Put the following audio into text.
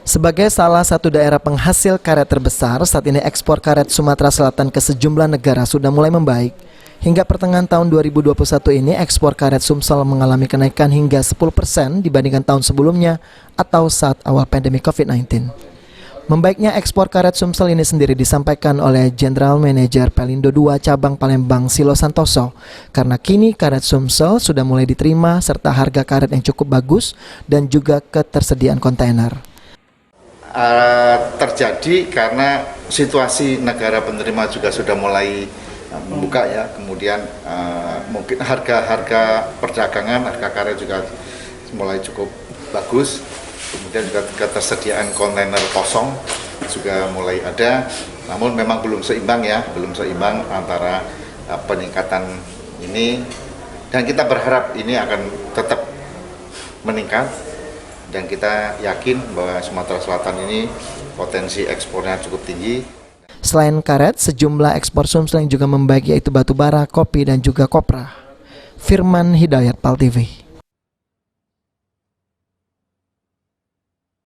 Sebagai salah satu daerah penghasil karet terbesar, saat ini ekspor karet Sumatera Selatan ke sejumlah negara sudah mulai membaik. Hingga pertengahan tahun 2021 ini, ekspor karet Sumsel mengalami kenaikan hingga 10% dibandingkan tahun sebelumnya atau saat awal pandemi COVID-19. Membaiknya ekspor karet Sumsel ini sendiri disampaikan oleh General Manager Pelindo II Cabang Palembang Silo Santoso, karena kini karet Sumsel sudah mulai diterima serta harga karet yang cukup bagus dan juga ketersediaan kontainer. Terjadi karena situasi negara penerima juga sudah mulai membuka ya, kemudian mungkin harga perdagangan, harga karet juga mulai cukup bagus, kemudian juga ketersediaan kontainer kosong juga mulai ada, namun memang belum seimbang ya, belum seimbang antara peningkatan ini, dan kita berharap ini akan tetap meningkat. Dan kita yakin bahwa Sumatera Selatan ini potensi ekspornya cukup tinggi. Selain karet, sejumlah ekspor Sumsel yang juga membaik yaitu batu bara, kopi, dan juga kopra. Firman Hidayat, PAL TV.